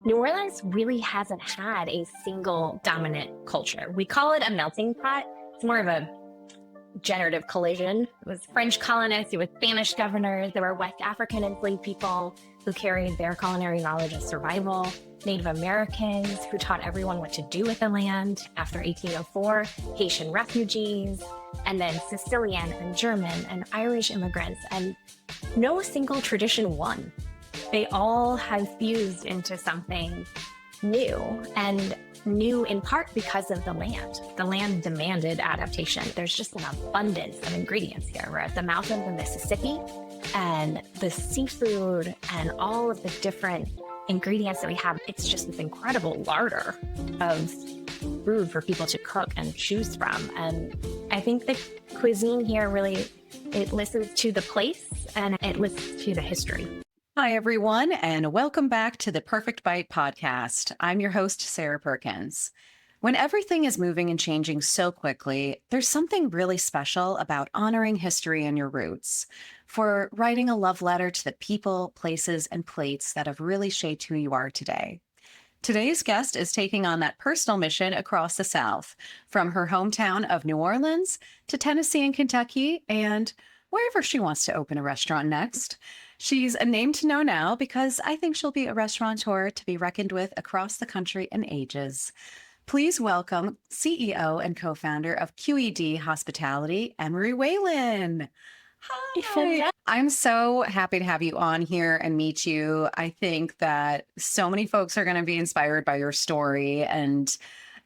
New Orleans really hasn't had a single dominant culture. We call it a melting pot. It's more of a generative collision. It was French colonists, it was Spanish governors, there were West African enslaved people who carried their culinary knowledge of survival, Native Americans who taught everyone what to do with the land after 1804, Haitian refugees, and then Sicilian and German and Irish immigrants. And no single tradition won. They all have fused into something new, and new in part because of the land. The land demanded adaptation. There's just an abundance of ingredients here. We're at the mouth of the Mississippi, and the seafood and all of the different ingredients that we have, it's just this incredible larder of food for people to cook and choose from. And I think the cuisine here really, it listens to the place and it listens to the history. Hi, everyone, and welcome back to the Perfect Bite podcast. I'm your host, Sarah Perkins. When everything is moving and changing so quickly, there's something really special about honoring history and your roots, for writing a love letter to the people, places, and plates that have really shaped who you are today. Today's guest is taking on that personal mission across the South, from her hometown of New Orleans to Tennessee and Kentucky, and wherever she wants to open a restaurant next. She's a name to know now because I think she'll be a restaurateur to be reckoned with across the country and ages. Please welcome CEO and co-founder of QED Hospitality, Emery Whalen. Hi. I'm so happy to have you on here and meet you. I think that so many folks are going to be inspired by your story, and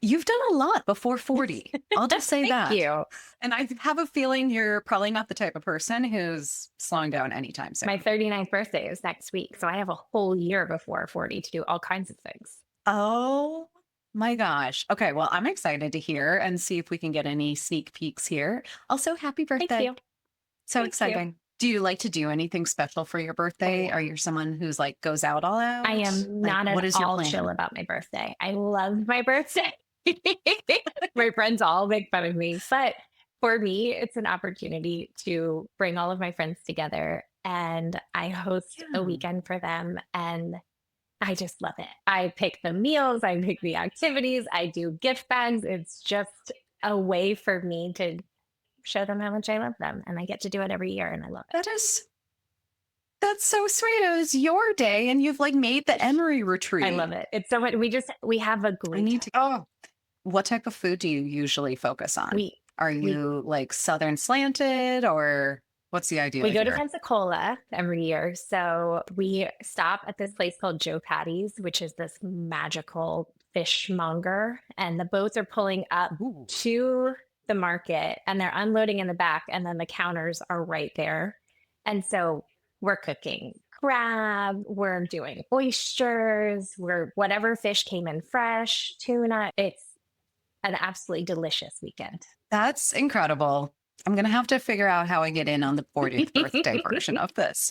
you've done a lot before 40. I'll just say that. Thank you. And I have a feeling you're probably not the type of person who's slowing down anytime soon. My 39th birthday is next week, so I have a whole year before 40 to do all kinds of things. Oh my gosh. Okay, well, I'm excited to hear and see if we can get any sneak peeks here. Also, happy birthday. Thank you. So Thank exciting. you. Do you like to do anything special for your birthday? Are you someone who's like goes out all out? I am not what is at your all plan? chill about my birthday. I love my birthday. My friends all make fun of me, but for me, it's an opportunity to bring all of my friends together, and I host Yeah. a weekend for them, and I just love it. I pick the meals, I pick the activities, I do gift bags. It's just a way for me to show them how much I love them, and I get to do it every year, and I love it. That's so sweet. It was your day and you've like made the Emery retreat. I love it. It's so much. We have a I great need to. Oh, what type of food do you usually focus on? we Are you like Southern slanted, or what's the idea We go to here? Pensacola every year. So we stop at this place called Joe Patty's, which is this magical fishmonger. And the boats are pulling up Ooh. to the market and they're unloading in the back. And then the counters are right there. And so we're cooking crab, we're doing oysters, we're whatever fish came in fresh, tuna. It's an absolutely delicious weekend. That's incredible. I'm going to have to figure out how I get in on the 40th birthday version of this.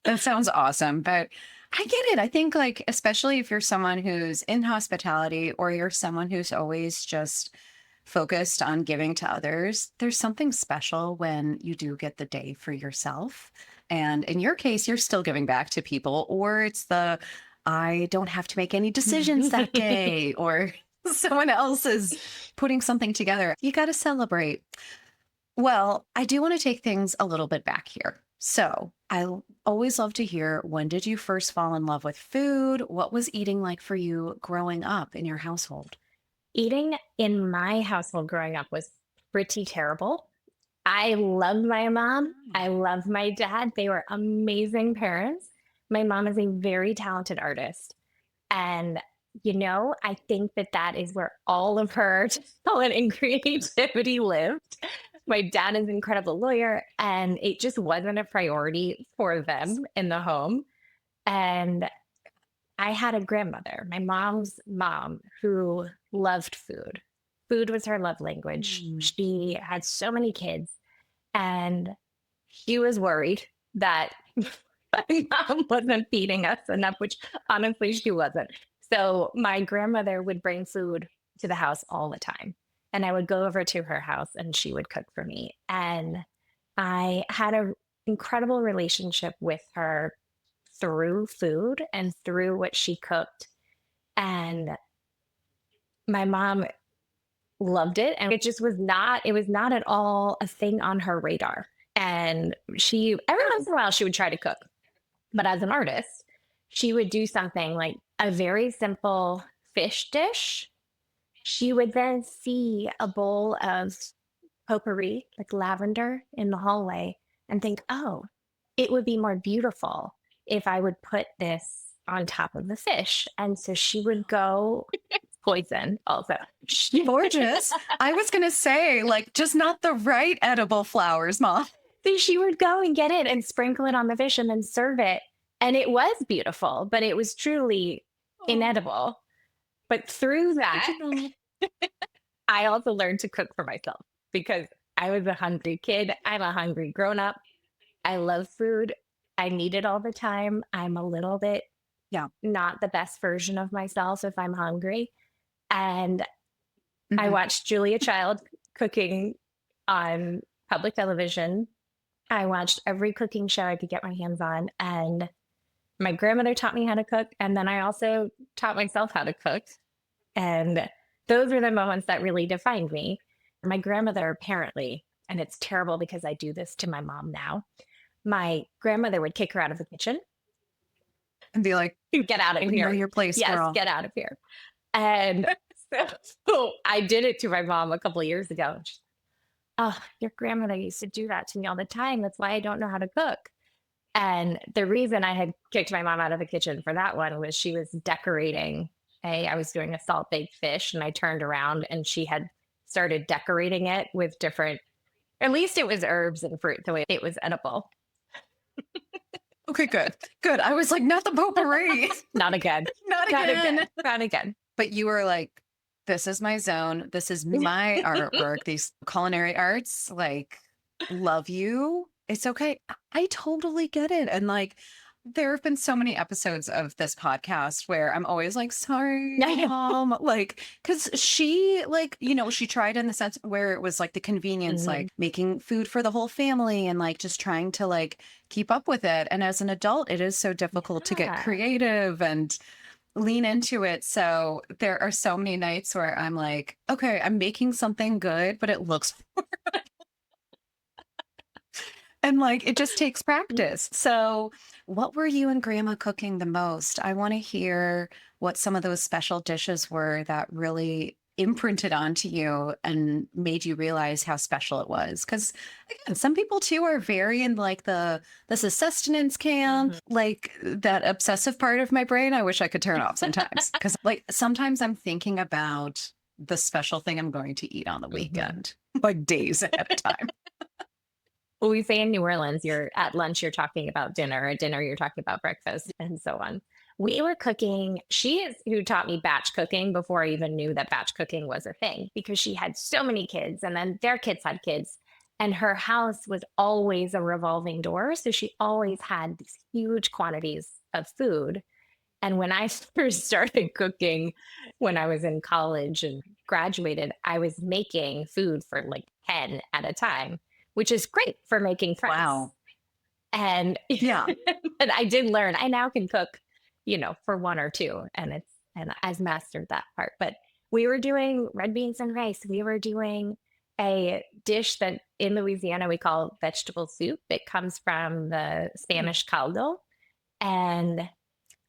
That sounds awesome. But I get it. I think, like, especially if you're someone who's in hospitality or you're someone who's always just focused on giving to others, there's something special when you do get the day for yourself. And in your case, you're still giving back to people, or it's the I don't have to make any decisions that day, or someone else is putting something together. You got to celebrate. Well, I do want to take things a little bit back here. So I always love to hear, when did you first fall in love with food? What was eating like for you growing up in your household? Eating in my household growing up was pretty terrible. I loved my mom. I loved my dad. They were amazing parents. My mom is a very talented artist. And, I think that is where all of her talent and creativity lived. My dad is an incredible lawyer, and it just wasn't a priority for them in the home. And I had a grandmother, my mom's mom, who loved food. Food was her love language. She had so many kids, and she was worried that my mom wasn't feeding us enough, which honestly she wasn't. So my grandmother would bring food to the house all the time. And I would go over to her house and she would cook for me. And I had an incredible relationship with her through food and through what she cooked. And my mom loved it. And it was not at all a thing on her radar. And every once in a while, she would try to cook. But as an artist, she would do something like a very simple fish dish. She would then see a bowl of potpourri, like lavender, in the hallway and think, oh, it would be more beautiful if I would put this on top of the fish. And so she would go poison also. Gorgeous. I was going to say, like, just not the right edible flowers, Mom. So she would go and get it and sprinkle it on the fish and then serve it. And it was beautiful, but it was truly inedible. But through that, I also learned to cook for myself because I was a hungry kid. I'm a hungry grown up. I love food. I need it all the time. I'm a little bit not the best version of myself if I'm hungry. And I watched Julia Child cooking on public television. I watched every cooking show I could get my hands on. And my grandmother taught me how to cook. And then I also taught myself how to cook. And those are the moments that really defined me. My grandmother apparently, and it's terrible because I do this to my mom now, my grandmother would kick her out of the kitchen. And be like, get out of here. Know your place, yes, girl. Get out of here. And so I did it to my mom a couple of years ago. Oh, your grandmother used to do that to me all the time. That's why I don't know how to cook. And the reason I had kicked my mom out of the kitchen for that one was she was decorating I was doing a salt baked fish, and I turned around and she had started decorating it with different, at least it was herbs and fruit, so it was edible. Okay, good. Good. I was like, not the potpourri. Not again. Not again. Not again. But you were like, this is my zone. This is my artwork. These culinary arts, like, love you. It's okay. I totally get it. And like, there have been so many episodes of this podcast where I'm always like, sorry, Mom, like, because she, like, you know, she tried in the sense where it was like the convenience, like making food for the whole family and like just trying to like keep up with it. And as an adult, it is so difficult to get creative and lean into it. So there are so many nights where I'm like, okay, I'm making something good, but it looks horrible. And like, it just takes practice. So what were you and Grandma cooking the most? I want to hear what some of those special dishes were that really imprinted onto you and made you realize how special it was. Because again, some people too are very in like this is sustenance camp, like that obsessive part of my brain. I wish I could turn off sometimes. Because like sometimes I'm thinking about the special thing I'm going to eat on the weekend, like days at a time. Well, we say in New Orleans, you're at lunch, you're talking about dinner, at dinner, you're talking about breakfast, and so on. We were cooking. She is who taught me batch cooking before I even knew that batch cooking was a thing, because she had so many kids and then their kids had kids. And her house was always a revolving door. So she always had these huge quantities of food. And when I first started cooking, when I was in college and graduated, I was making food for like 10 at a time, which is great for making friends. Wow. And and I did learn. I now can cook, you know, for one or two, and I've mastered that part. But we were doing red beans and rice. We were doing a dish that in Louisiana we call vegetable soup. It comes from the Spanish caldo, and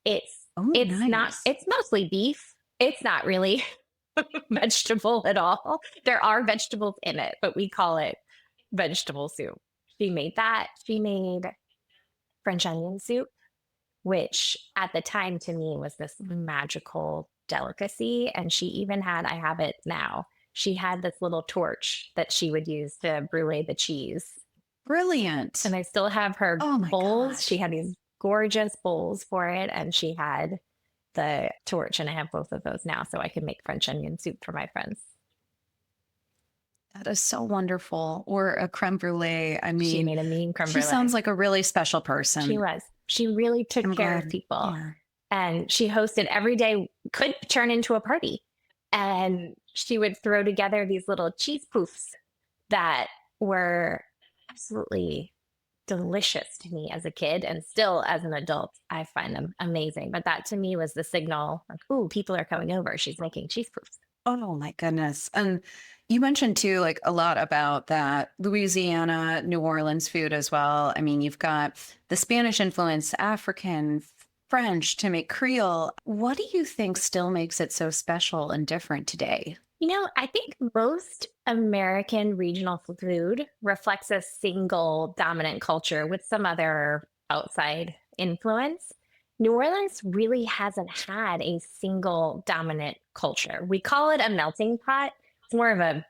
it's mostly beef. It's not really vegetable at all. There are vegetables in it, but we call it vegetable soup. She made that. She made French onion soup, which at the time to me was this magical delicacy. And she even had, I have it now, she had this little torch that she would use to brulee the cheese. Brilliant. And I still have her bowls. God. She had these gorgeous bowls for it. And she had the torch, and I have both of those now, so I can make French onion soup for my friends. That is so wonderful. Or a creme brulee. I mean, she made a mean creme brulee. She sounds like a really special person. She was. She really took care of people. Yeah. And she hosted every day, could turn into a party. And she would throw together these little cheese poofs that were absolutely delicious to me as a kid, and still as an adult, I find them amazing. But that to me was the signal like, ooh, people are coming over. She's making cheese proofs. Oh my goodness. And you mentioned too, like a lot about that Louisiana, New Orleans food as well. I mean, you've got the Spanish influence, African, French to make Creole. What do you think still makes it so special and different today? I think most American regional food reflects a single dominant culture with some other outside influence. New Orleans really hasn't had a single dominant culture. We call it a melting pot. It's more of a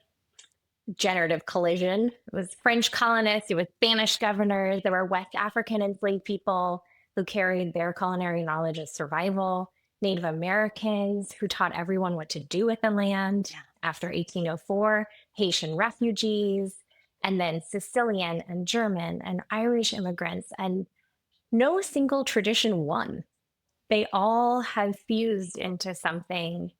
generative collision. It was French colonists, it was Spanish governors, there were West African enslaved people who carried their culinary knowledge of survival, Native Americans who taught everyone what to do with the land after 1804, Haitian refugees, and then Sicilian and German and Irish immigrants. And no single tradition won. They all have fused into something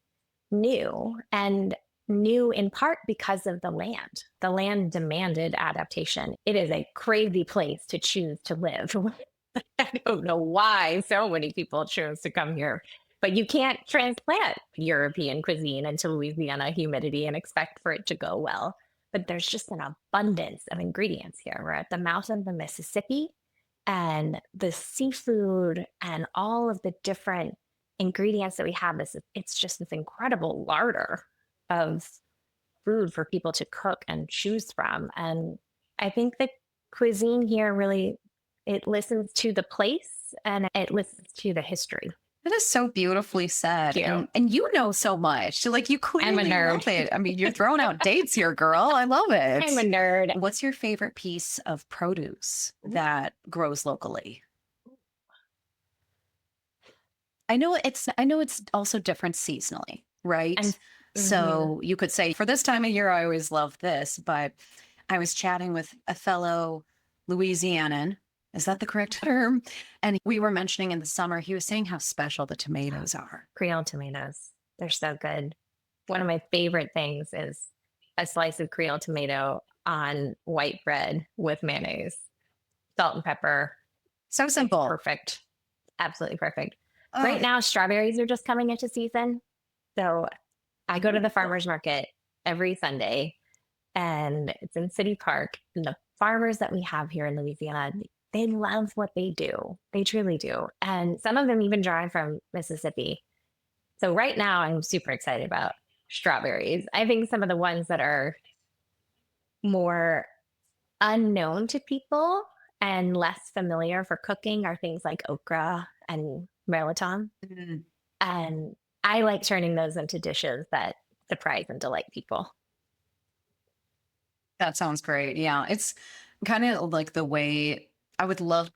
new, and new in part because of the land. The land demanded adaptation. It is a crazy place to choose to live. I don't know why so many people choose to come here, but you can't transplant European cuisine into Louisiana humidity and expect for it to go well. But there's just an abundance of ingredients here. We're at the mouth of the Mississippi, and the seafood and all of the different ingredients that we have, it's just this incredible larder of food for people to cook and choose from. And I think the cuisine here really, it listens to the place and it listens to the history. That is so beautifully said. Thank you. And you know so much. Like you I'm a clearly nerd. love it. I mean, you're throwing out dates here, girl. I love it. I'm a nerd. What's your favorite piece of produce that grows locally? I know it's also different seasonally, right? So you could say for this time of year, I always love this, but I was chatting with a fellow Louisianan. Is that the correct term? And we were mentioning in the summer, he was saying how special the tomatoes are. Creole tomatoes. They're so good. One of my favorite things is a slice of Creole tomato on white bread with mayonnaise, salt and pepper. So simple. Perfect. Absolutely perfect. Oh, Right now, strawberries are just coming into season. So I go to the farmer's market every Sunday, and it's in City Park. And the farmers that we have here in Louisiana, they love what they do. They truly do. And some of them even drive from Mississippi. So right now, I'm super excited about strawberries. I think some of the ones that are more unknown to people and less familiar for cooking are things like okra and mirliton. mm, And I like turning those into dishes that surprise and delight people. that sounds great. Yeah, it's kind of like the way I would love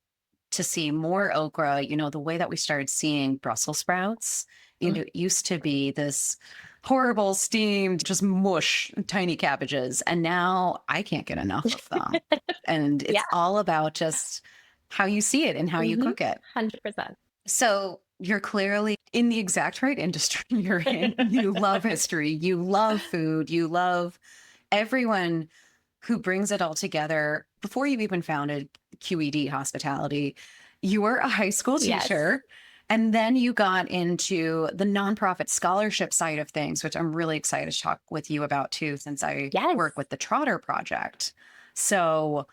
to see more okra, the way that we started seeing Brussels sprouts. It used to be this horrible steamed, just mush, tiny cabbages. And now I can't get enough of them. And it's all about just how you see it and how you cook it. 100%. So you're clearly in the exact right industry you're in. You love history, you love food, you love everyone who brings it all together. Before you even founded QED Hospitality, you were a high school teacher. And then you got into the nonprofit scholarship side of things, which I'm really excited to talk with you about too, since I work with the Trotter Project. So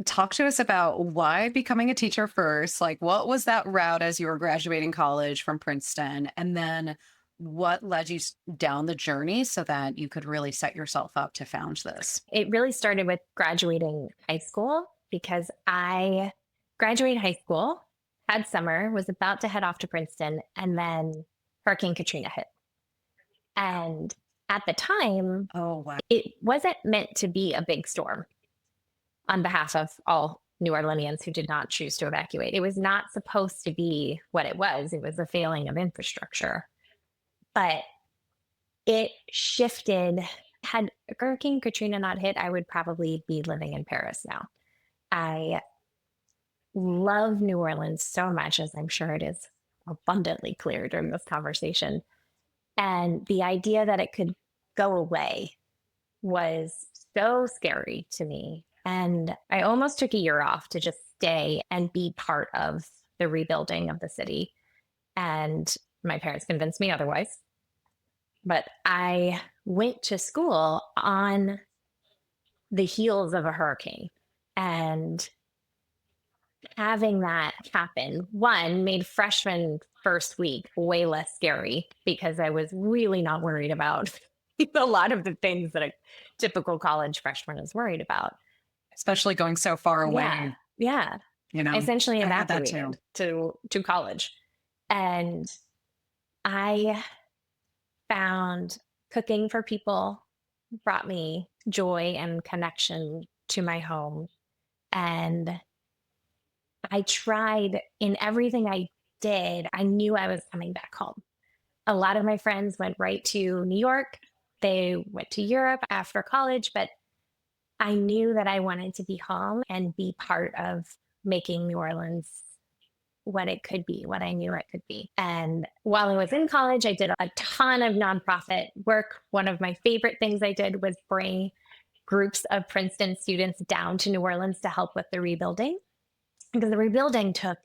talk to us about why becoming a teacher first. Like, what was that route as you were graduating college from Princeton? And then what led you down the journey so that you could really set yourself up to found this? It really started with graduating high school, because I graduated high school, had summer, was about to head off to Princeton, and then Hurricane Katrina hit. And at the time, it wasn't meant to be a big storm on behalf of all New Orleanians who did not choose to evacuate. It was not supposed to be what it was. It was a failing of infrastructure. But it shifted. Had Hurricane Katrina not hit, I would probably be living in Paris now. I love New Orleans so much, as I'm sure it is abundantly clear during this conversation. And the idea that it could go away was so scary to me. And I almost took a year off to just stay and be part of the rebuilding of the city. And my parents convinced me otherwise. But I went to school on the heels of a hurricane. And having that happen, one, made freshman first week way less scary because I was really not worried about a lot of the things that a typical college freshman is worried about. Especially going so far away. Yeah. You know, Essentially I had that evacuated to college. And I found cooking for people brought me joy and connection to my home. And I tried in everything I did, I knew I was coming back home. A lot of my friends went right to New York. They went to Europe after college, but I knew that I wanted to be home and be part of making New Orleans what it could be, what I knew it could be. And while I was in college, I did a ton of nonprofit work. One of my favorite things I did was bring groups of Princeton students down to New Orleans to help with the rebuilding, because the rebuilding took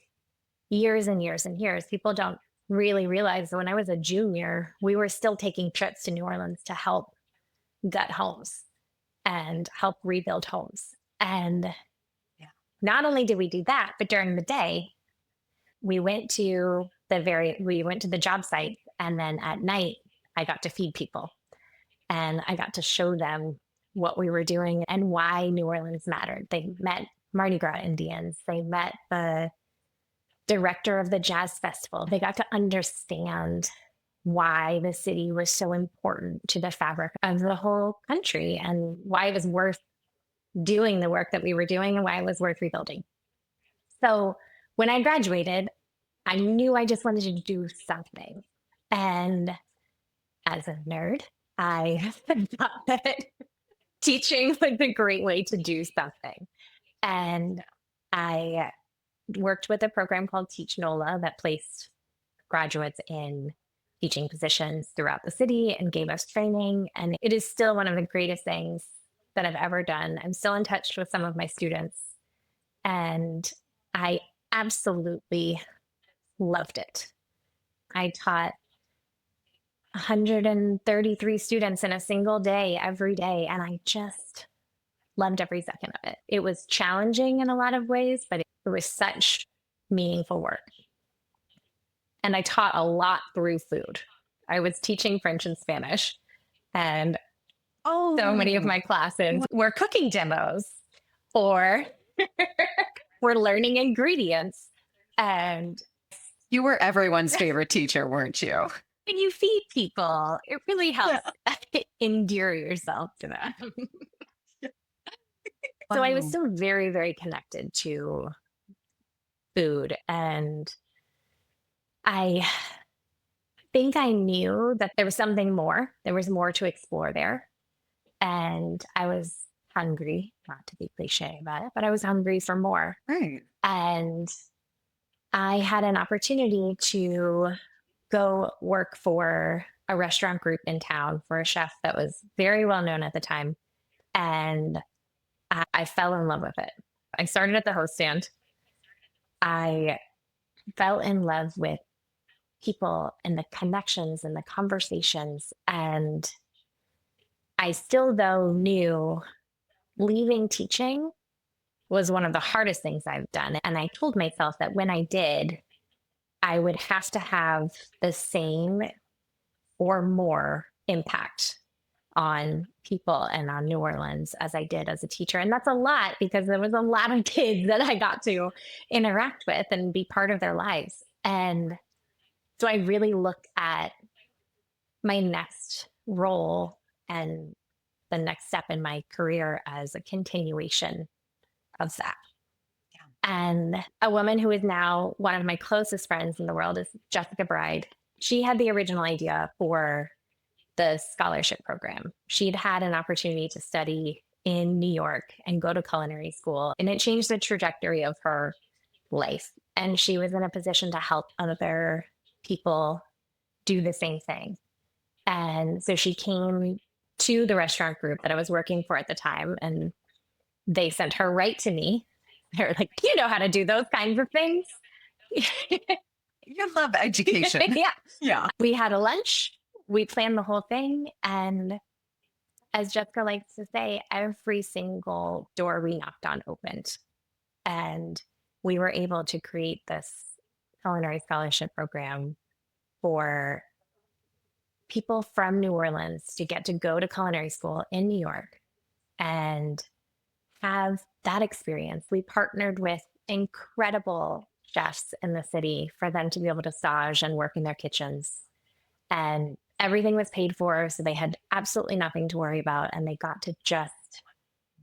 years and years and years. People don't really realize that when I was a junior, we were still taking trips to New Orleans to help gut homes and help rebuild homes. And not only did we do that, but during the day, we went to the job site, and then at night I got to feed people and I got to show them what we were doing and why New Orleans mattered. They met Mardi Gras Indians. They met the director of the jazz festival. They got to understand why the city was so important to the fabric of the whole country and why it was worth doing the work that we were doing and why it was worth rebuilding. So when I graduated, I knew I just wanted to do something. And as a nerd, I thought that teaching was a great way to do something. And I worked with a program called Teach NOLA that placed graduates in teaching positions throughout the city and gave us training. And it is still one of the greatest things that I've ever done. I'm still in touch with some of my students, and I absolutely loved it. I taught 133 students in a single day every day, and I just loved every second of it. It was challenging in a lot of ways, but it was such meaningful work. And I taught a lot through food. I was teaching French and Spanish, and so many of my classes were cooking demos or we're learning ingredients. And you were everyone's favorite teacher, weren't you? when you feed people, it really helps endear yourself to them. So I was still very, very connected to food. And I think I knew that there was something more. There was more to explore there. And I was hungry, not to be cliche about it, but I was hungry for more. Right. And I had an opportunity to go work for a restaurant group in town for a chef that was very well known at the time. And I fell in love with it. I started at the host stand. I fell in love with people and the connections and the conversations. And I still, though, knew leaving teaching was one of the hardest things I've done. And I told myself that when I did, I would have to have the same or more impact on people and on New Orleans as I did as a teacher. And that's a lot because there was a lot of kids that I got to interact with and be part of their lives. And so I really looked at my next role and the next step in my career as a continuation of that. And a woman who is now one of my closest friends in the world is Jessica Bride. She had the original idea for the scholarship program. She'd had an opportunity to study in New York and go to culinary school, and it changed the trajectory of her life. And she was in a position to help other people do the same thing. And so she came to the restaurant group that I was working for at the time, and they sent her right to me They're like, you know how to do those kinds of things. You love education. Yeah. Yeah. We had a lunch, we planned the whole thing. And as Jessica likes to say, every single door we knocked on opened. And we were able to create this culinary scholarship program for people from New Orleans to get to go to culinary school in New York and have that experience. We partnered with incredible chefs in the city for them to be able to stage and work in their kitchens. And everything was paid for. So they had absolutely nothing to worry about. And they got to just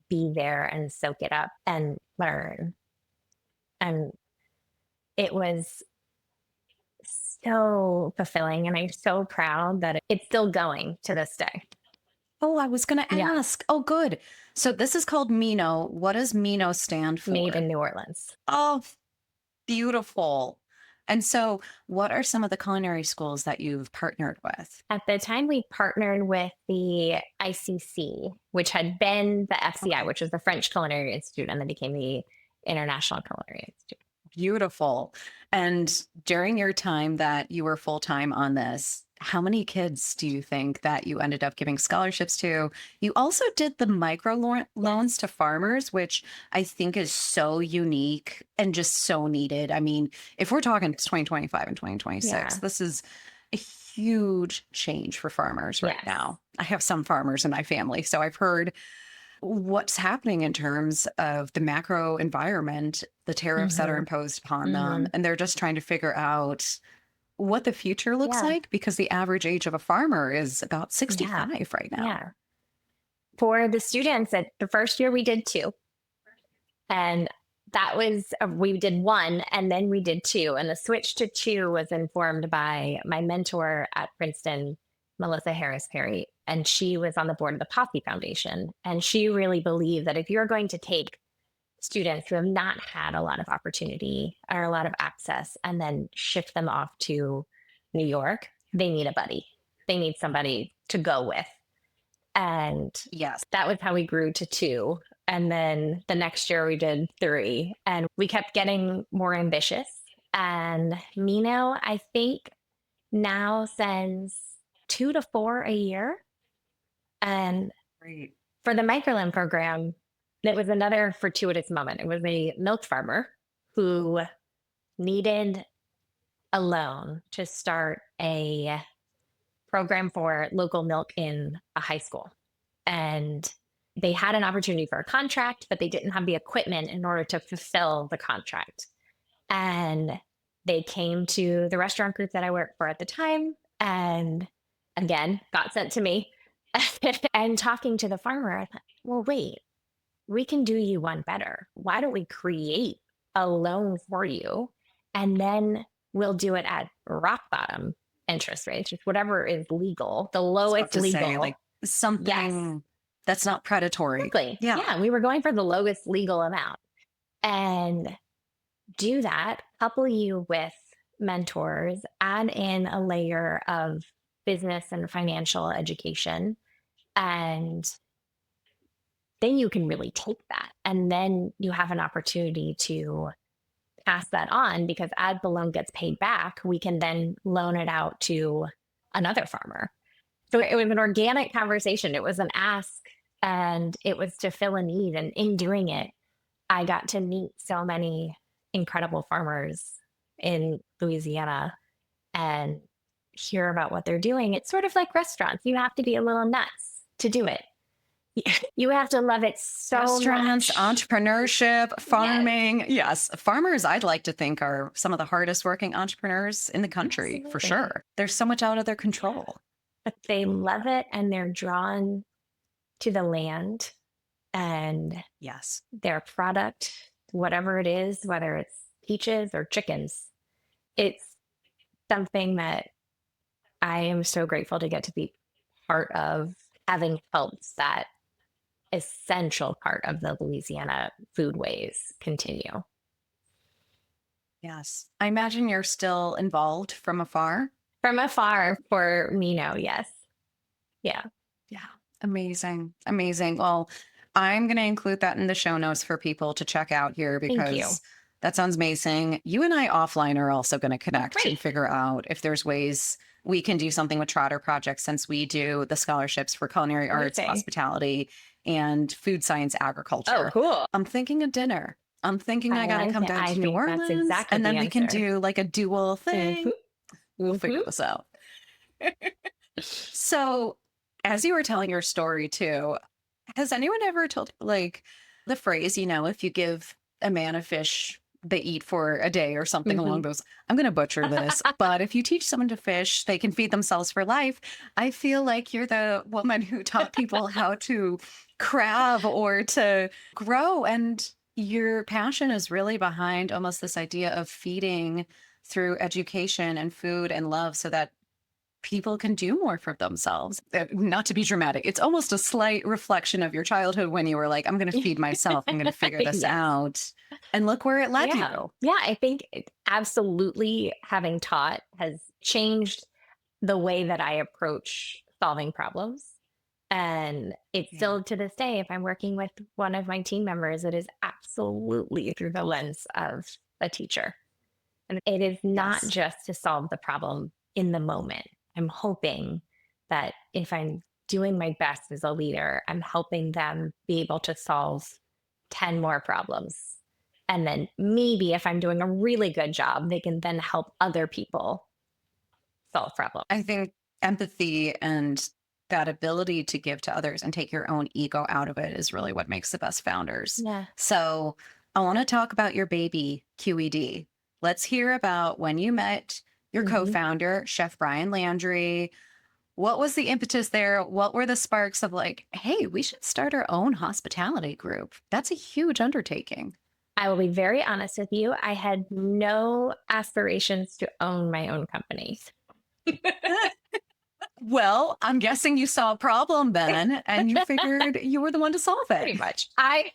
be there and soak it up and learn. And it was so fulfilling. And I'm so proud that it's still going to this day. Oh, I was going to Yeah. ask. Oh, good. So this is called MINO. What does MINO stand for? Made in New Orleans. Oh, beautiful. And so what are some of the culinary schools that you've partnered with? At the time, we partnered with the ICC, which had been the FCI, which was the French Culinary Institute, and then became the International Culinary Institute. Beautiful. And during your time that you were full-time on this, how many kids do you think that you ended up giving scholarships to? You also did the loans to farmers, which I think is so unique and just so needed. I mean, if we're talking 2025 and 2026, this is a huge change for farmers right now. I have some farmers in my family, so I've heard what's happening in terms of the macro environment, the tariffs that are imposed upon them. And they're just trying to figure out what the future looks like, because the average age of a farmer is about 65 right now. Yeah. For the students, at the first year we did 2. And that was, we did 1 and then we did 2. And the switch to 2 was informed by my mentor at Princeton, Melissa Harris Perry. And she was on the board of the Posse Foundation. And she really believed that if you're going to take students who have not had a lot of opportunity or a lot of access and then shift them off to New York, they need a buddy. They need somebody to go with. And that was how we grew to 2. And then the next year we did 3. And we kept getting more ambitious. And MINO, I think, now sends 2 to 4 a year. And for the microloan program, it was another fortuitous moment. It was a milk farmer who needed a loan to start a program for local milk in a high school. And they had an opportunity for a contract, but they didn't have the equipment in order to fulfill the contract. And they came to the restaurant group that I worked for at the time and again got sent to me. And talking to the farmer, I thought, well, wait, we can do you one better. Why don't we create a loan for you? And then we'll do it at rock bottom interest rates, just whatever is legal, the lowest legal. Say, like something that's not predatory. Exactly. Yeah. We were going for the lowest legal amount. And do that, couple you with mentors, add in a layer of business and financial education. And then you can really take that. And then you have an opportunity to pass that on, because as the loan gets paid back, we can then loan it out to another farmer. So it was an organic conversation. It was an ask and it was to fill a need. And in doing it, I got to meet so many incredible farmers in Louisiana and hear about what they're doing. It's sort of like restaurants. You have to be a little nuts to do it. You have to love it so Restaurants, much. entrepreneurship, farming. Yes. Farmers, I'd like to think, are some of the hardest working entrepreneurs in the country, for sure. There's so much out of their control. But they love it and they're drawn to the land and their product, whatever it is, whether it's peaches or chickens. It's something that I am so grateful to get to be part of, having helped that essential part of the Louisiana foodways continue. Yes. I imagine you're still involved from afar. From afar for MINO, yes. Yeah. Yeah. Amazing. Amazing. Well, I'm going to include that in the show notes for people to check out here Thank you. because that sounds amazing. You and I offline are also going to connect and Great. figure out if there's ways we can do something with Trotter Project since we do the scholarships for culinary arts, Amazing. hospitality, and food science Oh, agriculture. cool. I'm thinking of dinner. I'm thinking I got to come down I to New think that's Orleans exactly and the then we can answer. do like a dual thing. We'll figure this out. So, as you were telling your story too, has anyone ever told like the phrase, if you give a man a fish, they eat for a day or something along those. I'm going to butcher this, but if you teach someone to fish, they can feed themselves for life. I feel like you're the woman who taught people how to crab or to grow. And your passion is really behind almost this idea of feeding through education and food and love so that people can do more for themselves. Not to be dramatic, it's almost a slight reflection of your childhood when you were like, I'm going to feed myself, I'm going to figure this Yes. out. And look where it led Yeah. you. Yeah. I think absolutely having taught has changed the way that I approach solving problems. And it's Yeah. still to this day, if I'm working with one of my team members, it is absolutely through the lens of a teacher. And it is not Yes. just to solve the problem in the moment. I'm hoping that if I'm doing my best as a leader, I'm helping them be able to solve 10 more problems. And then maybe if I'm doing a really good job, they can then help other people solve problems. I think empathy and that ability to give to others and take your own ego out of it is really what makes the best founders. Yeah. So I want to talk about your baby, QED. Let's hear about when you met your co-founder, Chef Brian Landry. What was the impetus there? What were the sparks of like, hey, we should start our own hospitality group? That's a huge undertaking. I will be very honest with you. I had no aspirations to own my own company. Well, I'm guessing you saw a problem then and you figured you were the one to solve Pretty it. much.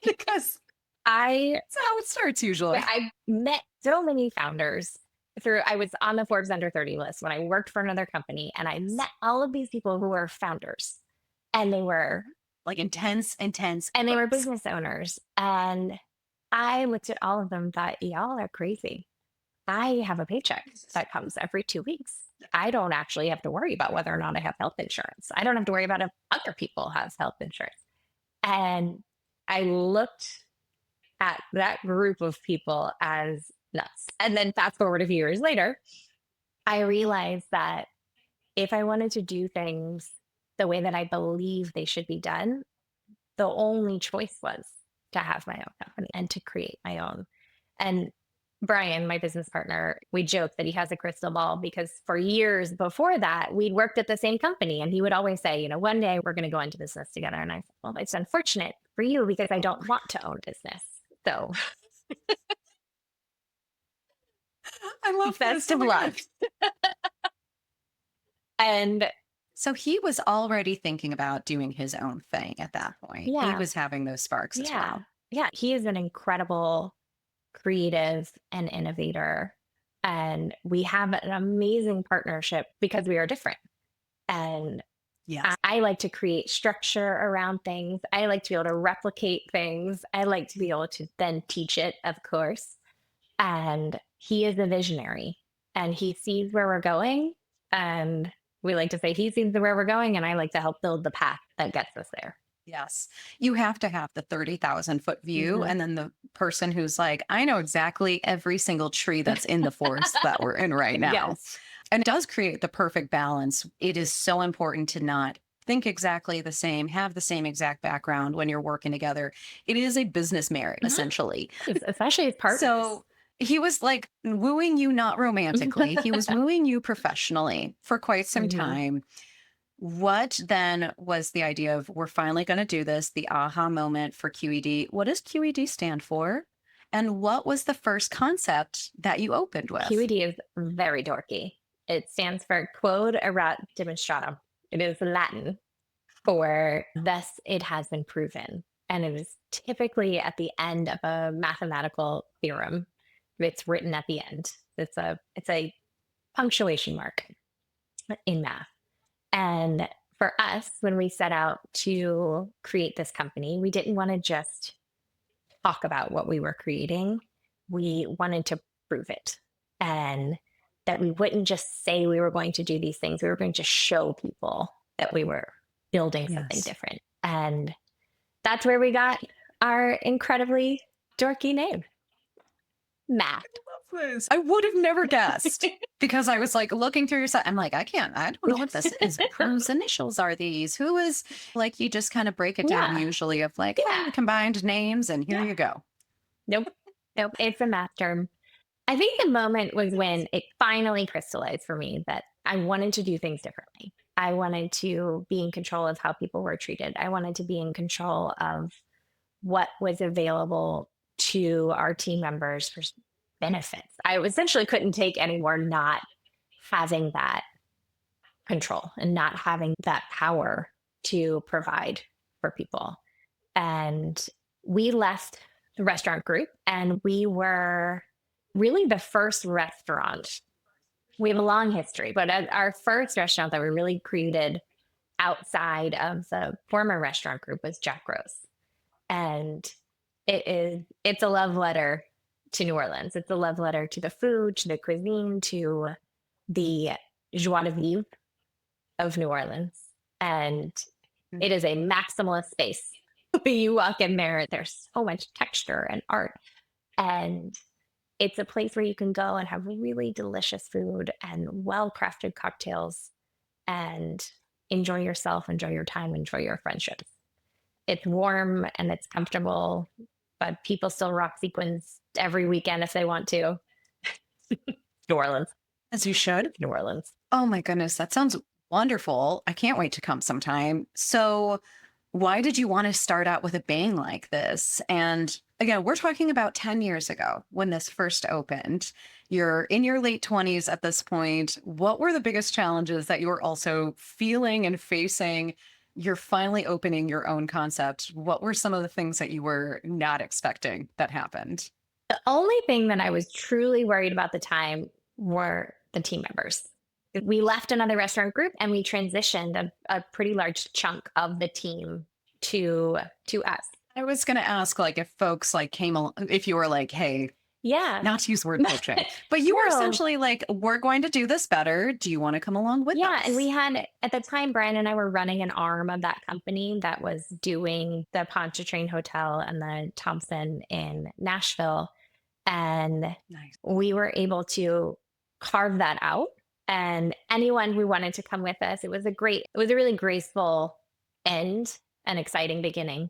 Because I that's how it starts usually. I met so many founders I was on the Forbes under 30 list when I worked for another company, and I met all of these people who were founders, and they were Like intense. and they were Books. business owners. And I looked at all of them and thought, y'all are crazy. I have a paycheck that comes every 2 weeks. I don't actually have to worry about whether or not I have health insurance. I don't have to worry about if other people have health insurance. And I looked at that group of people as nuts. And then fast forward a few years later, I realized that if I wanted to do things the way that I believe they should be done, the only choice was to have my own company and to create my own. And Brian, my business partner, we joke that he has a crystal ball because for years before that, we'd worked at the same company. And he would always say, one day we're going to go into business together. And I said, well, it's unfortunate for you because I don't want to own business. So I love best this. of luck. And So he was already thinking about doing his own thing at that point. He yeah, was having those sparks as well. yeah, he is an incredible creative and innovator. And we have an amazing partnership because we are different. And Yes. I like to create structure around things. I like to be able to replicate things. I like to be able to then teach it, of course. And he is a visionary and he sees where we're going. And we like to say he sees where we're going, and I like to help build the path that gets us there. Yes. You have to have the 30,000-foot view. And then the person who's like, I know exactly every single tree that's in the forest that we're in right now. Yes. And it does create the perfect balance. It is so important to not think exactly the same, have the same exact background when you're working together. It is a business marriage, essentially. Especially as partners. So he was like wooing you not romantically. He was wooing you professionally for quite some time. What then was the idea of we're finally going to do this, the aha moment for QED? What does QED stand for? And what was the first concept that you opened with? QED is very dorky. It stands for quod, erat, demonstrandum. It is Latin for thus it has been proven. And it is typically at the end of a mathematical theorem. It's written at the end. It's a punctuation mark in math. And for us, when we set out to create this company, we didn't want to just talk about what we were creating. We wanted to prove it. And that we wouldn't just say we were going to do these things. We were going to show people that we were building something different. And that's where we got our incredibly dorky name, Math. I love this. I would have never guessed because I was like looking through your site. I'm like, I don't know what this is. Whose initials are these? Who is like, you just kind of break it down usually of like, combined names and here you go. Nope. It's a math term. I think the moment was when it finally crystallized for me that I wanted to do things differently. I wanted to be in control of how people were treated. I wanted to be in control of what was available to our team members for benefits. I essentially couldn't take anymore not having that control and not having that power to provide for people. And we left the restaurant group and we were really the first restaurant. We have a long history, but our first restaurant that we really created outside of the former restaurant group was Jack Rose. And it's a love letter to New Orleans. It's a love letter to the food, to the cuisine, to the joie de vivre of New Orleans. And it is a maximalist space. When you walk in there, there's so much texture and art. And it's a place where you can go and have really delicious food and well-crafted cocktails and enjoy yourself, enjoy your time, enjoy your friendships. It's warm and it's comfortable, but people still rock sequins every weekend if they want to. New Orleans. As you should. New Orleans. Oh my goodness, that sounds wonderful. I can't wait to come sometime. So why did you want to start out with a bang like this? And again, we're talking about 10 years ago when this first opened. You're in your late 20s at this point. What were the biggest challenges that you were also feeling and facing? You're finally opening your own concept. What were some of the things that you were not expecting that happened? The only thing that I was truly worried about at the time were the team members. We left another restaurant group and we transitioned a pretty large chunk of the team to us. I was going to ask, like, if folks like came along, if you were like, hey, not to use the word poaching, but you were essentially like, we're going to do this better. Do you want to come along with us? Yeah. And we had, at the time, Brian and I were running an arm of that company that was doing the Pontchartrain Hotel and the Thompson in Nashville. And we were able to carve that out. And anyone who wanted to come with us, it was a really graceful end, an exciting beginning.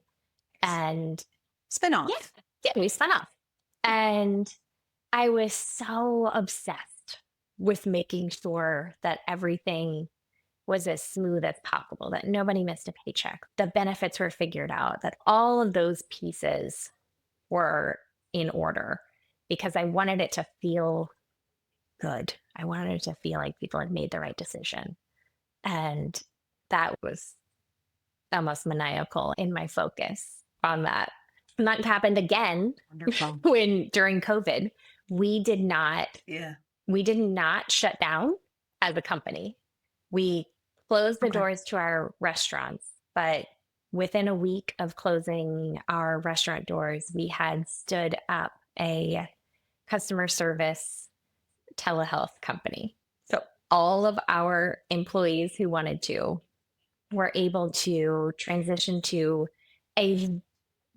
And spin off. Yeah, we spun off. And I was so obsessed with making sure that everything was as smooth as possible, that nobody missed a paycheck, the benefits were figured out, that all of those pieces were in order because I wanted it to feel good. I wanted it to feel like people had made the right decision. And that was almost maniacal in my focus on that. And that happened again when during COVID, we did not shut down as a company. We closed the doors to our restaurants, but within a week of closing our restaurant doors, we had stood up a customer service telehealth company. So all of our employees who wanted to were able to transition to a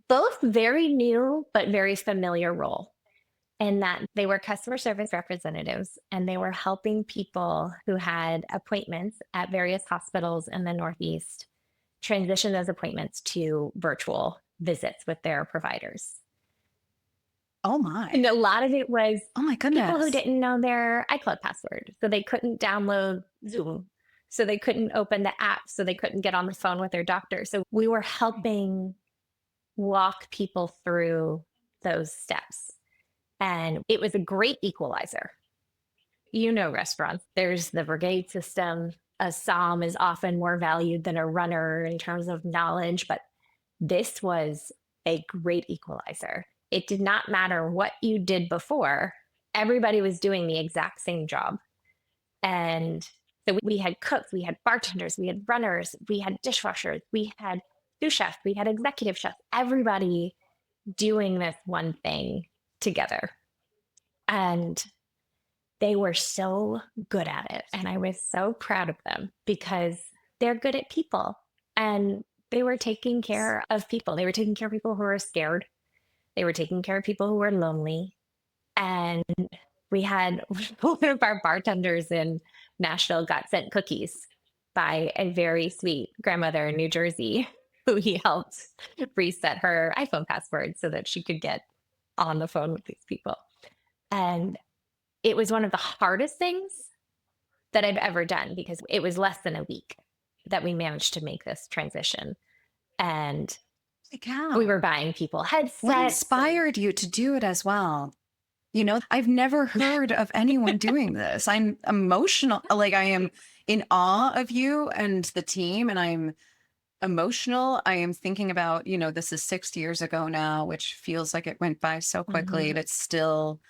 both very new but very familiar role, in that they were customer service representatives and they were helping people who had appointments at various hospitals in the Northeast transition those appointments to virtual visits with their providers. Oh my. And a lot of it was people who didn't know their iCloud password. So they couldn't download Zoom. So they couldn't open the app. So they couldn't get on the phone with their doctor. So we were helping walk people through those steps. And it was a great equalizer. You know, restaurants, there's the brigade system. A SOM is often more valued than a runner in terms of knowledge, but this was a great equalizer. It did not matter what you did before. Everybody was doing the exact same job. And So we had cooks, we had bartenders, we had runners, we had dishwashers, we had sous chefs, we had executive chefs, everybody doing this one thing together. And they were so good at it. And I was so proud of them because they're good at people. And they were taking care of people. They were taking care of people who were scared. They were taking care of people who were lonely. And we had one of our bartenders in Nashville got sent cookies by a very sweet grandmother in New Jersey who he helped reset her iPhone password so that she could get on the phone with these people. And it was one of the hardest things that I've ever done because it was less than a week that we managed to make this transition. And we were buying people headsets. What inspired you to do it as well? You know, I've never heard of anyone doing this. I'm emotional. Like, I am in awe of you and the team, and I'm emotional. I am thinking about, you know, this is 6 years ago now, which feels like it went by so quickly. But still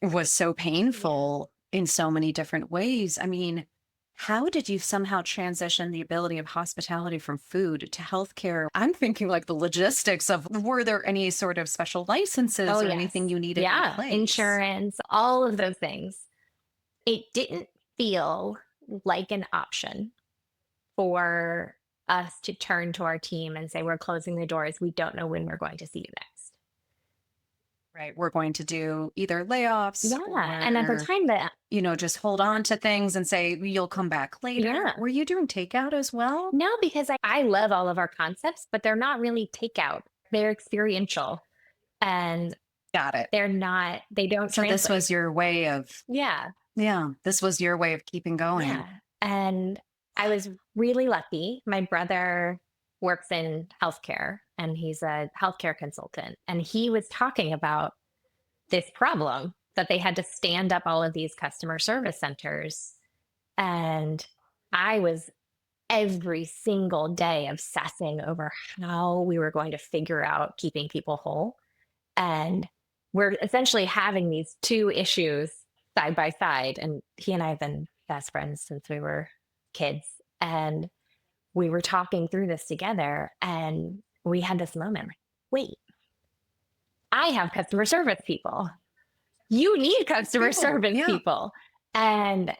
was so painful in so many different ways. I mean, how did you somehow transition the ability of hospitality from food to healthcare? I'm thinking like the logistics of, were there any sort of special licenses or anything you needed in place? Insurance, all of those things. It didn't feel like an option for us to turn to our team and say, we're closing the doors. We don't know when we're going to see you next. Right. We're going to do either layoffs and at the time that, you know, just hold on to things and say, you'll come back later. Yeah. Were you doing takeout as well? No, because I love all of our concepts, but they're not really takeout. They're experiential. And got it. They're not, they don't So translate. this was your way of, Yeah. This was your way of keeping going. Yeah. And I was really lucky. My brother works in healthcare and he's a healthcare consultant. And he was talking about this problem that they had to stand up all of these customer service centers. And I was every single day obsessing over how we were going to figure out keeping people whole. And we're essentially having these two issues side by side. And he and I have been best friends since we were kids. And we were talking through this together. And we had this moment like, wait, I have customer service people. You need customer service people. And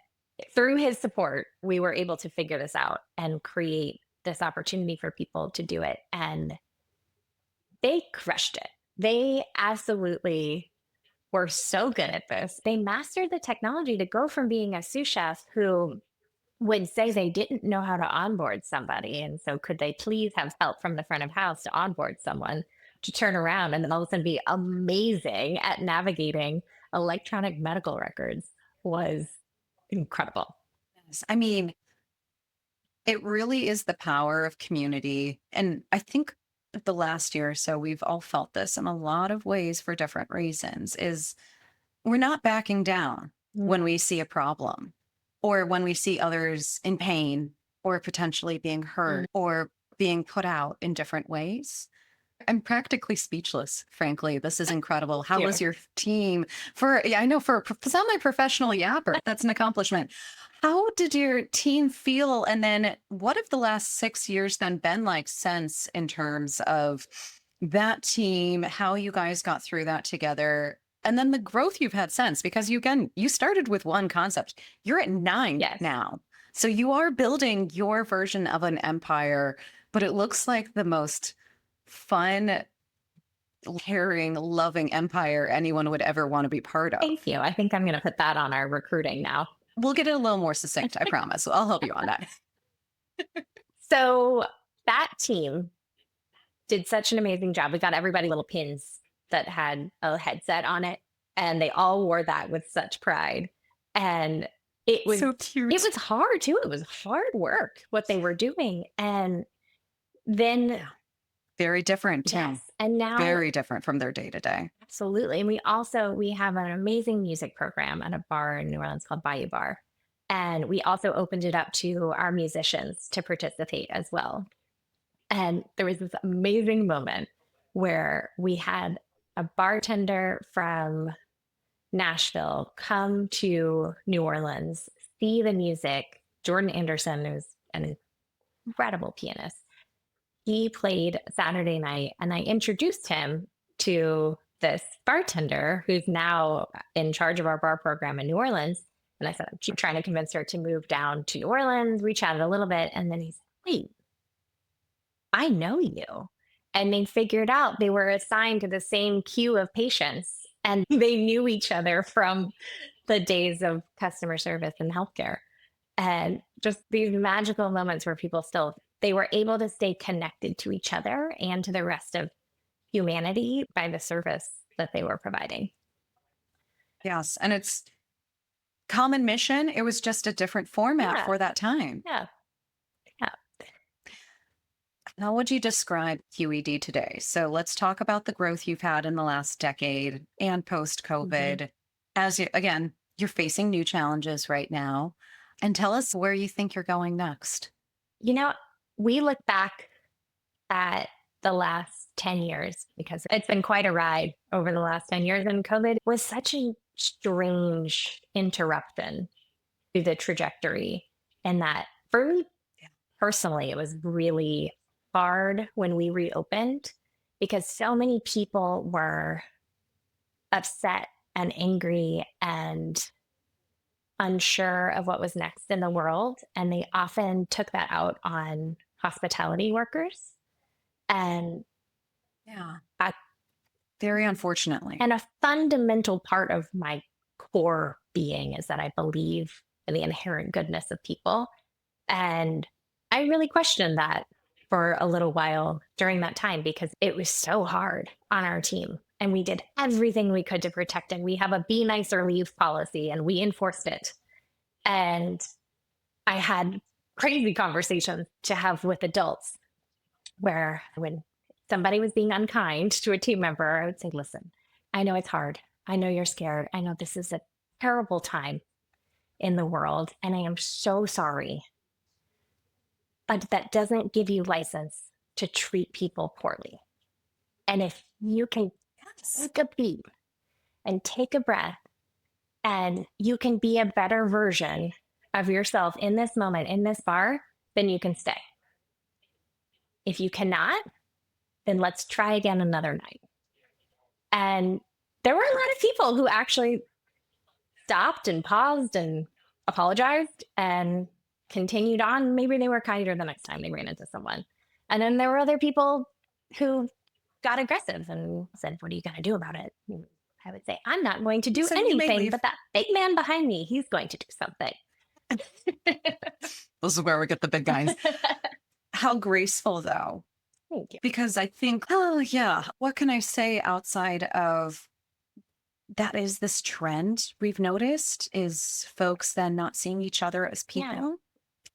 through his support, we were able to figure this out and create this opportunity for people to do it. And they crushed it. They absolutely were so good at this. They mastered the technology to go from being a sous chef who would say they didn't know how to onboard somebody. And so could they please have help from the front of house to onboard someone, to turn around and then all of a sudden be amazing at navigating electronic medical records was incredible. Yes. I mean, it really is the power of community. And I think the last year or so, we've all felt this in a lot of ways for different reasons, is we're not backing down when we see a problem or when we see others in pain or potentially being hurt or being put out in different ways. I'm practically speechless, frankly. This is incredible. How was your team I know for a semi-professional yapper, that's an accomplishment. How did your team feel? And then what have the last 6 years then been like since, in terms of that team, how you guys got through that together, and then the growth you've had since? Because you started with one concept. You're at 9 now. So you are building your version of an empire, but it looks like the most fun, caring, loving empire anyone would ever want to be part of. Thank you. I think I'm going to put that on our recruiting now. We'll get it a little more succinct, I promise. I'll help you on that. So that team did such an amazing job. We got everybody little pins that had a headset on it, and they all wore that with such pride. And it was so cute. It was hard too. It was hard work what they were doing. And then very different. Yes. And now very different from their day to day. Absolutely. And we have an amazing music program at a bar in New Orleans called Bayou Bar. And we also opened it up to our musicians to participate as well. And there was this amazing moment where we had a bartender from Nashville come to New Orleans see the music. Jordan Anderson, who's an incredible pianist, he played Saturday night, and I introduced him to this bartender who's now in charge of our bar program in New Orleans. And I said, I keep trying to convince her to move down to New Orleans. We chatted a little bit. And then he's, wait, I know you. And they figured out they were assigned to the same queue of patients, and they knew each other from the days of customer service and healthcare. And just these magical moments where people still, they were able to stay connected to each other and to the rest of humanity by the service that they were providing. Yes. And it's common mission. It was just a different format Yeah. for that time. Yeah. Yeah. How would you describe QED today? So let's talk about the growth you've had in the last decade and post-COVID. As you, again, you're facing new challenges right now. And tell us where you think you're going next. You know, we look back at the last 10 years because it's been quite a ride over the last 10 years. And COVID was such a strange interruption to the trajectory. And that for me personally, it was really hard when we reopened because so many people were upset and angry and unsure of what was next in the world. And they often took that out on hospitality workers. And yeah, very unfortunately. And a fundamental part of my core being is that I believe in the inherent goodness of people. And I really questioned that for a little while during that time because it was so hard on our team. And we did everything we could to protect it. We have a be nice or leave policy, and we enforced it. And I had crazy conversations to have with adults where when somebody was being unkind to a team member, I would say, listen, I know it's hard. I know you're scared. I know this is a terrible time in the world, and I am so sorry. But that doesn't give you license to treat people poorly. And if you can take a beat and take a breath, and you can be a better version of yourself in this moment, in this bar, then you can stay. If you cannot, then let's try again another night. And there were a lot of people who actually stopped and paused and apologized and continued on. Maybe they were kinder the next time they ran into someone. And then there were other people who got aggressive and said, what are you going to do about it? I would say, I'm not going to do anything, but that big man behind me, he's going to do something. This is where we get the big guys. How graceful, though. Thank you. Because I think, oh, yeah, what can I say outside of that is this trend we've noticed is folks then not seeing each other as people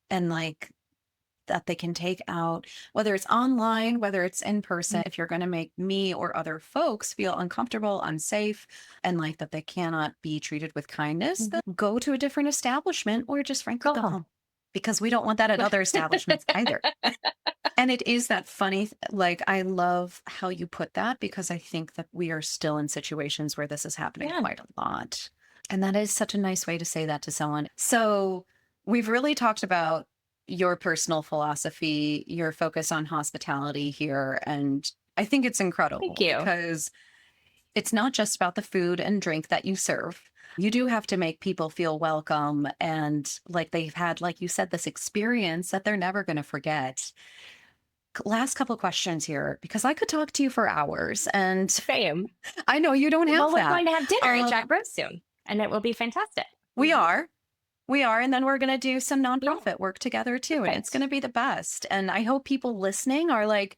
and like that they can take out, whether it's online, whether it's in person, if you're going to make me or other folks feel uncomfortable, unsafe, and like that they cannot be treated with kindness, then go to a different establishment or just frankly go home. Because we don't want that at other establishments either. And it is that funny, like, I love how you put that because I think that we are still in situations where this is happening quite a lot. And that is such a nice way to say that to someone. So we've really talked about your personal philosophy, your focus on hospitality here. And I think it's incredible. Thank you. Because it's not just about the food and drink that you serve. You do have to make people feel welcome and like they've had, like you said, this experience that they're never going to forget. Last couple questions here, because I could talk to you for hours and same. I know you don't have well, that. We're going to have dinner at Jack Rose soon, and it will be fantastic. We are. And then we're going to do some nonprofit work together too. And it's going to be the best. And I hope people listening are like,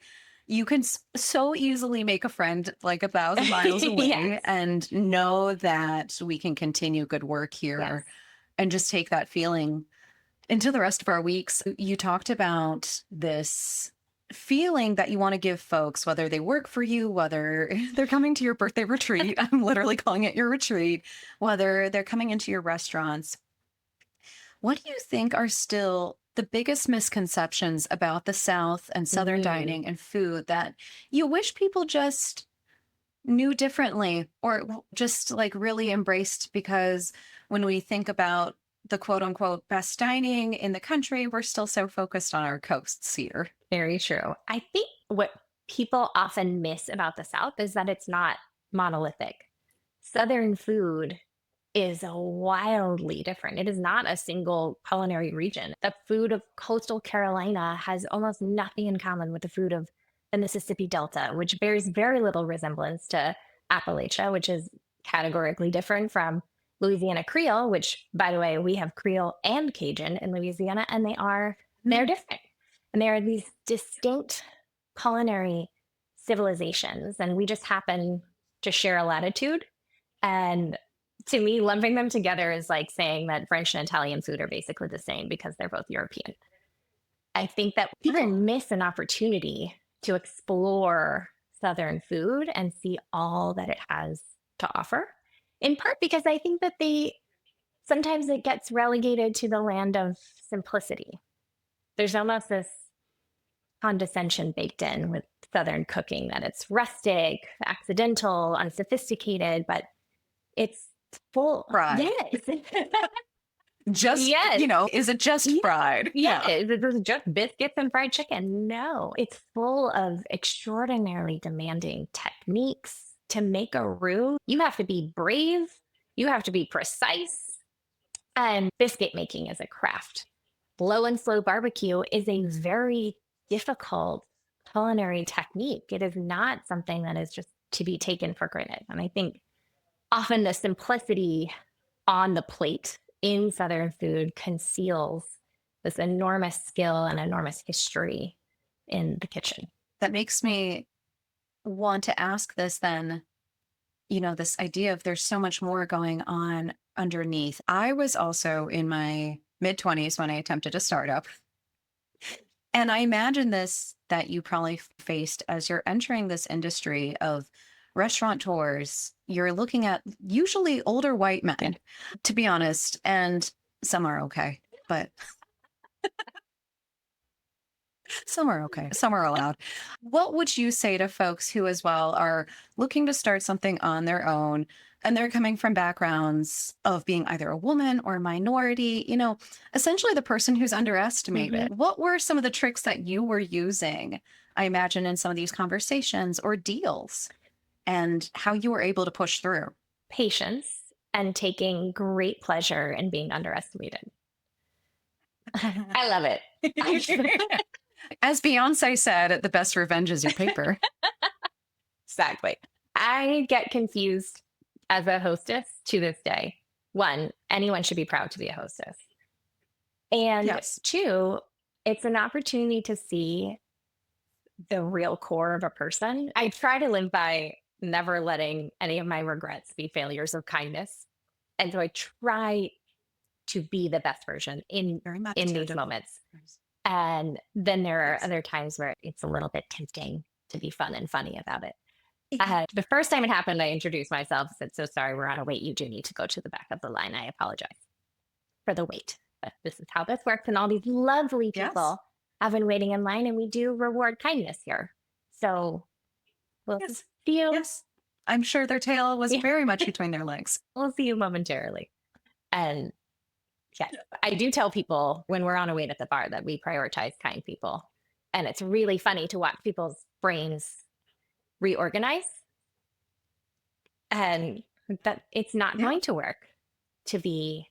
you can so easily make a friend like 1,000 miles away and know that we can continue good work here and just take that feeling into the rest of our weeks. You talked about this feeling that you want to give folks, whether they work for you, whether they're coming to your birthday retreat, I'm literally calling it your retreat, whether they're coming into your restaurants. What do you think are still the biggest misconceptions about the South and Southern dining and food that you wish people just knew differently or just like really embraced? Because when we think about the quote unquote best dining in the country, we're still so focused on our coasts here. Very true. I think what people often miss about the South is that it's not monolithic. Southern food is wildly different. It is not a single culinary region. The food of coastal Carolina has almost nothing in common with the food of the Mississippi Delta, which bears very little resemblance to Appalachia, which is categorically different from Louisiana Creole, which, by the way, we have Creole and Cajun in Louisiana, and they're different. And they are these distinct culinary civilizations, and we just happen to share a latitude. And to me, lumping them together is like saying that French and Italian food are basically the same because they're both European. I think that people miss an opportunity to explore Southern food and see all that it has to offer, in part because I think that sometimes it gets relegated to the land of simplicity. There's almost this condescension baked in with Southern cooking, that it's rustic, accidental, unsophisticated, but it's full. Fried. Yes. Just, Yes. is it just fried? Yeah. Is it just biscuits and fried chicken? No, it's full of extraordinarily demanding techniques. To make a roux, you have to be brave, you have to be precise, and biscuit making is a craft. Low and slow barbecue is a very difficult culinary technique. It is not something that is just to be taken for granted. And I think often the simplicity on the plate in Southern food conceals this enormous skill and enormous history in the kitchen. That makes me want to ask this then, this idea of there's so much more going on underneath. I was also in my mid-20s when I attempted a startup. And I imagine that you probably faced as you're entering this industry of restaurateurs. You're looking at usually older white men, to be honest, and some are okay, but some are okay. Some are allowed. What would you say to folks who as well are looking to start something on their own, and they're coming from backgrounds of being either a woman or a minority, essentially the person who's underestimated? Mm-hmm. What were some of the tricks that you were using, I imagine, in some of these conversations or deals, and how you were able to push through? Patience and taking great pleasure in being underestimated. I love it. As Beyonce said, the best revenge is your paper. Exactly. I get confused as a hostess to this day. One, anyone should be proud to be a hostess. And Yes. Two, it's an opportunity to see the real core of a person. I try to live by never letting any of my regrets be failures of kindness. And so I try to be the best version in these moments. And then there are other times where it's a little bit tempting to be fun and funny about it. The first time it happened, I introduced myself, said, "So sorry, we're on a wait. You do need to go to the back of the line. I apologize for the wait. But this is how this works." And all these lovely people have been waiting in line, and we do reward kindness here. So we'll see you. Yes. I'm sure their tail was very much between their legs. We'll see you momentarily. And yes, I do tell people when we're on a wait at the bar that we prioritize kind people. And it's really funny to watch people's brains reorganize, and that it's not going to work to be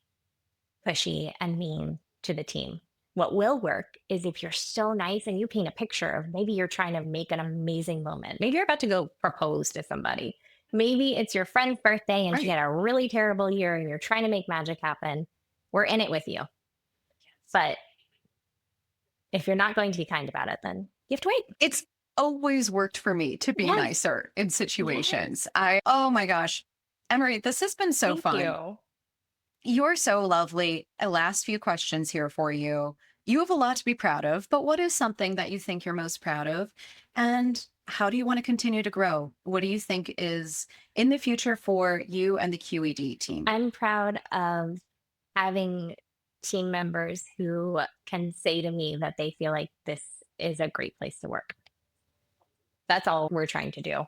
pushy and mean to the team. What will work is if you're so nice and you paint a picture of maybe you're trying to make an amazing moment. Maybe you're about to go propose to somebody. Maybe it's your friend's birthday and she had a really terrible year and you're trying to make magic happen. We're in it with you. But if you're not going to be kind about it, then you have to wait. It's always worked for me to be nicer in situations. Oh my gosh. Emery, this has been so fun. You're so lovely. Last few questions here for you. You have a lot to be proud of, but what is something that you think you're most proud of? And how do you want to continue to grow? What do you think is in the future for you and the QED team? I'm proud of having team members who can say to me that they feel like this is a great place to work. That's all we're trying to do,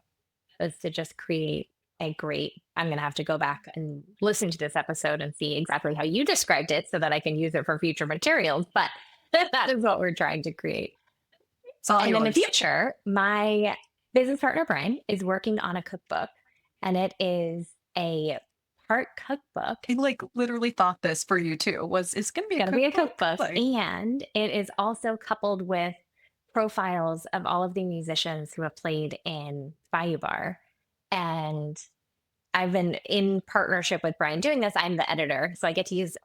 is to just create I'm going to have to go back and listen to this episode and see exactly how you described it so that I can use it for future materials. But that is what we're trying to create. And in the future, my business partner, Brian, is working on a cookbook, and it is a part cookbook. I like literally thought this for you too. It's going to be a cookbook. And it is also coupled with profiles of all of the musicians who have played in Bayou Bar. And I've been in partnership with Brian doing this. I'm the editor. So I get to use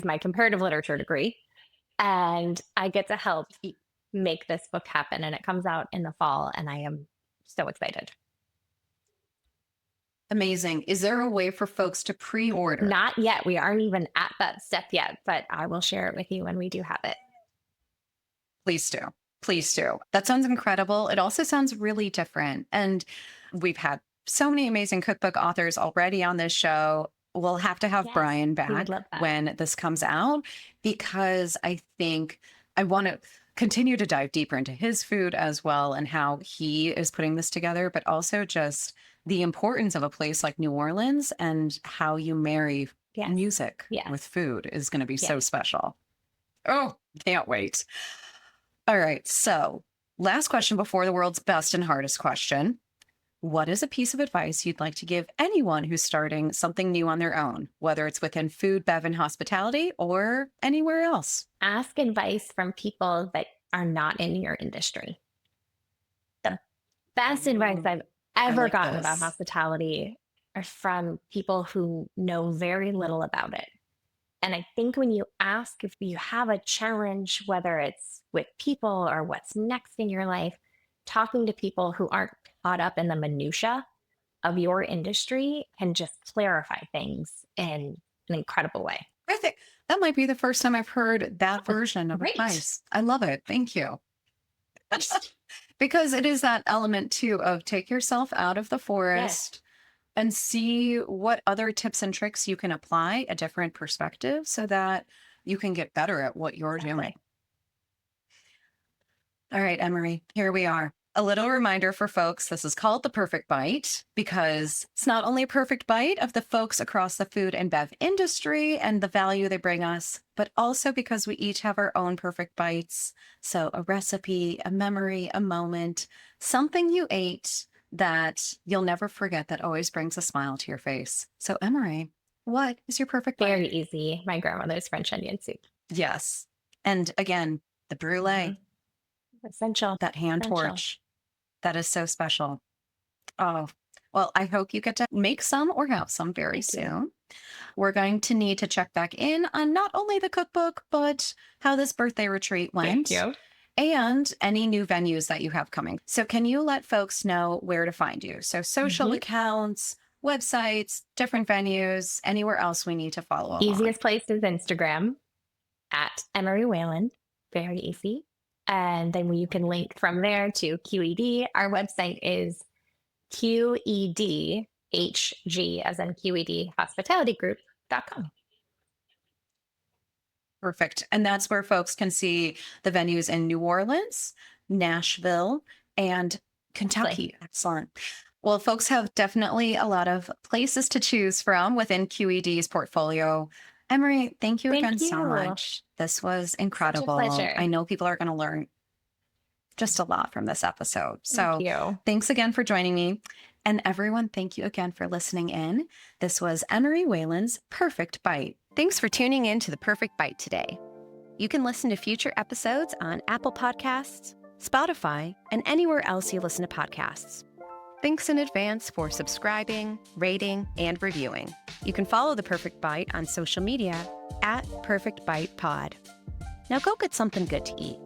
my comparative literature degree, and I get to help make this book happen. And it comes out in the fall, and I am so excited. Amazing. Is there a way for folks to pre-order? Not yet. We aren't even at that step yet, but I will share it with you when we do have it. Please do. Please do. That sounds incredible. It also sounds really different. And we've had so many amazing cookbook authors already on this show. We'll have to have Brian back when this comes out, because I think I want to continue to dive deeper into his food as well and how he is putting this together, but also just the importance of a place like New Orleans and how you marry music with food is going to be so special. Oh, can't wait. All right. So last question before the world's best and hardest question. What is a piece of advice you'd like to give anyone who's starting something new on their own, whether it's within food, bev, and hospitality or anywhere else? Ask advice from people that are not in your industry. The best advice I've ever gotten about hospitality are from people who know very little about it. And I think when you ask if you have a challenge, whether it's with people or what's next in your life, talking to people who aren't caught up in the minutia of your industry can just clarify things in an incredible way. I think that might be the first time I've heard that version of advice. I love it. Thank you. Because it is that element too of take yourself out of the forest and see what other tips and tricks you can apply, a different perspective, so that you can get better at what you're doing. All right, Emery, here we are. A little reminder for folks, this is called The Perfect Bite because it's not only a perfect bite of the folks across the food and bev industry and the value they bring us, but also because we each have our own perfect bites. So a recipe, a memory, a moment, something you ate that you'll never forget that always brings a smile to your face. So Emery, what is your perfect bite? Very easy. My grandmother's French onion soup. Yes. And again, the brulee. Essential. That hand torch. That is so special. Oh, well, I hope you get to make some or have some very soon. We're going to need to check back in on not only the cookbook, but how this birthday retreat went. Thank you. And any new venues that you have coming. So can you let folks know where to find you? So social accounts, websites, different venues, anywhere else we need to follow along. Easiest place is Instagram at Emery Whalen. Very easy. And then you can link from there to QED. Our website is QEDHG, as in QED Hospitality Group.com. Perfect. And that's where folks can see the venues in New Orleans, Nashville, and Kentucky. Excellent. Well, folks have definitely a lot of places to choose from within QED's portfolio. Emery, thank you again so much. This was incredible. Such a pleasure. I know people are going to learn just a lot from this episode. So thanks again for joining me. And everyone, thank you again for listening in. This was Emery Whalen's Perfect Bite. Thanks for tuning in to The Perfect Bite today. You can listen to future episodes on Apple Podcasts, Spotify, and anywhere else you listen to podcasts. Thanks in advance for subscribing, rating, and reviewing. You can follow The Perfect Bite on social media at Perfect Bite Pod. Now go get something good to eat.